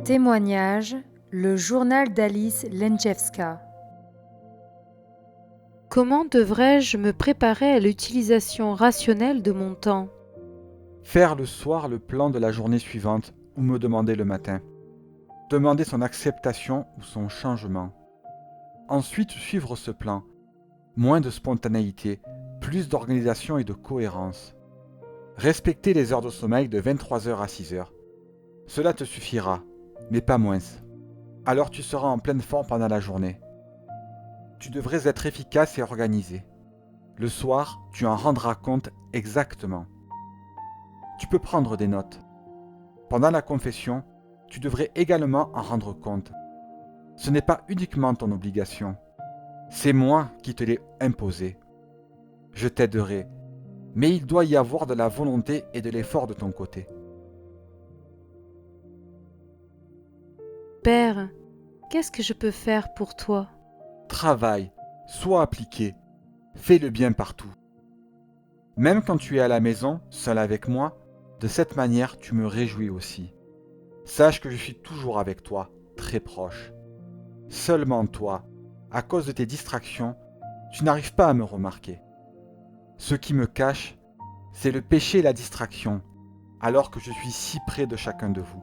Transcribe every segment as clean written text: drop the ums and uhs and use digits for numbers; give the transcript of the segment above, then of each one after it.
Témoignage, le journal d'Alice Lenczewska. Comment devrais-je me préparer à l'utilisation rationnelle de mon temps? Faire le soir le plan de la journée suivante ou me demander le matin. Demander son acceptation ou son changement. Ensuite suivre ce plan. Moins de spontanéité, plus d'organisation et de cohérence. Respecter les heures de sommeil de 23 heures à 6 heures. Cela te suffira, mais pas moins. Alors tu seras en pleine forme pendant la journée. Tu devrais être efficace et organisé. Le soir, tu en rendras compte exactement. Tu peux prendre des notes. Pendant la confession, tu devrais également en rendre compte. Ce n'est pas uniquement ton obligation. C'est moi qui te l'ai imposé. Je t'aiderai, mais il doit y avoir de la volonté et de l'effort de ton côté. Père, qu'est-ce que je peux faire pour toi? Travaille, sois appliqué, fais le bien partout. Même quand tu es à la maison, seul avec moi, de cette manière tu me réjouis aussi. Sache que je suis toujours avec toi, très proche. Seulement toi, à cause de tes distractions, tu n'arrives pas à me remarquer. Ce qui me cache, c'est le péché et la distraction, alors que je suis si près de chacun de vous.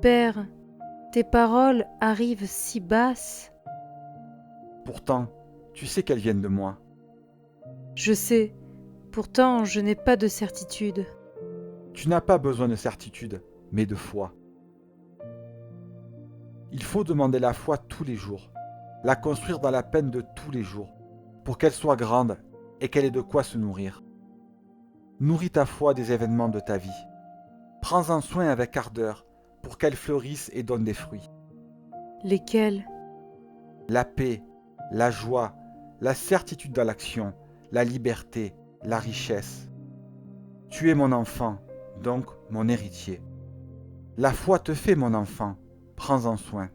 Père, tes paroles arrivent si basses. Pourtant, tu sais qu'elles viennent de moi. Je sais, pourtant je n'ai pas de certitude. Tu n'as pas besoin de certitude, mais de foi. Il faut demander la foi tous les jours, la construire dans la peine de tous les jours, pour qu'elle soit grande et qu'elle ait de quoi se nourrir. Nourris ta foi des événements de ta vie. Prends-en soin avec ardeur pour qu'elle fleurisse et donne des fruits. Lesquels? La paix, la joie, la certitude dans l'action, la liberté, la richesse. Tu es mon enfant, donc mon héritier. La foi te fait mon enfant, prends-en soin.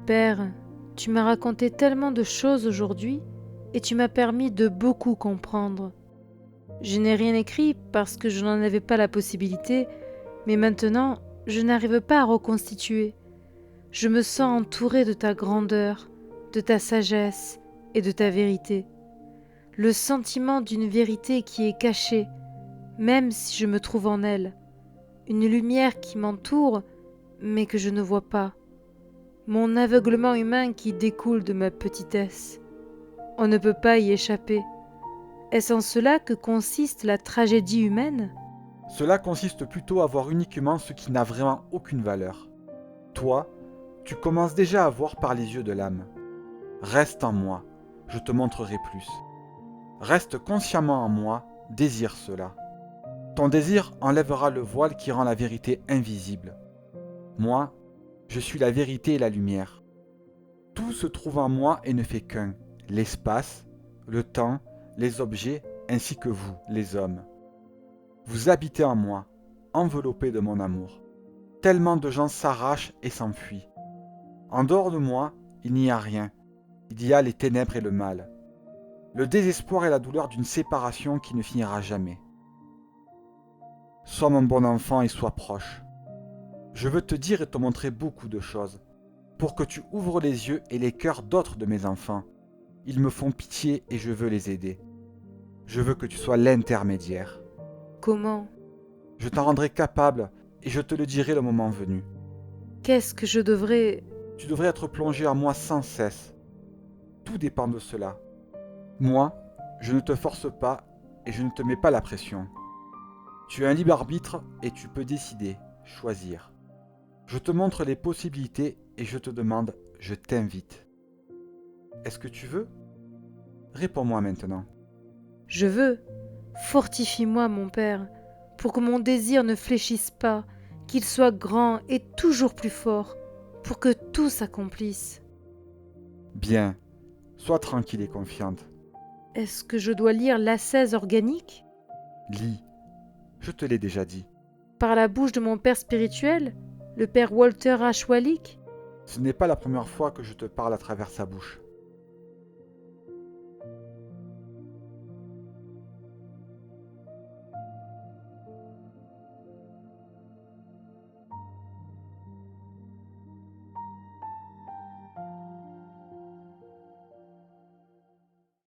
Père, tu m'as raconté tellement de choses aujourd'hui et tu m'as permis de beaucoup comprendre. Je n'ai rien écrit parce que je n'en avais pas la possibilité, mais maintenant, je n'arrive pas à reconstituer. Je me sens entourée de ta grandeur, de ta sagesse et de ta vérité. Le sentiment d'une vérité qui est cachée, même si je me trouve en elle. Une lumière qui m'entoure, mais que je ne vois pas. Mon aveuglement humain qui découle de ma petitesse. On ne peut pas y échapper. Est-ce en cela que consiste la tragédie humaine? Cela consiste plutôt à voir uniquement ce qui n'a vraiment aucune valeur. Toi, tu commences déjà à voir par les yeux de l'âme. Reste en moi, je te montrerai plus. Reste consciemment en moi, désire cela. Ton désir enlèvera le voile qui rend la vérité invisible. Moi, je suis la vérité et la lumière. Tout se trouve en moi et ne fait qu'un, l'espace, le temps, les objets, ainsi que vous, les hommes. Vous habitez en moi, enveloppés de mon amour. Tellement de gens s'arrachent et s'enfuient. En dehors de moi, il n'y a rien. Il y a les ténèbres et le mal. Le désespoir et la douleur d'une séparation qui ne finira jamais. Sois mon bon enfant et sois proche. Je veux te dire et te montrer beaucoup de choses, pour que tu ouvres les yeux et les cœurs d'autres de mes enfants. Ils me font pitié et je veux les aider. Je veux que tu sois l'intermédiaire. Comment? Je t'en rendrai capable et je te le dirai le moment venu. Qu'est-ce que je devrais... Tu devrais être plongé en moi sans cesse. Tout dépend de cela. Moi, je ne te force pas et je ne te mets pas la pression. Tu as un libre arbitre et tu peux décider, choisir. Je te montre les possibilités et je te demande, je t'invite. Est-ce que tu veux? Réponds-moi maintenant. Je veux. Fortifie-moi, mon Père, pour que mon désir ne fléchisse pas, qu'il soit grand et toujours plus fort, pour que tout s'accomplisse. Bien, sois tranquille et confiante. Est-ce que je dois lire l'ascèse organique? Lis, je te l'ai déjà dit. Par la bouche de mon père spirituel, le père Walter H. Walick? Ce n'est pas la première fois que je te parle à travers sa bouche.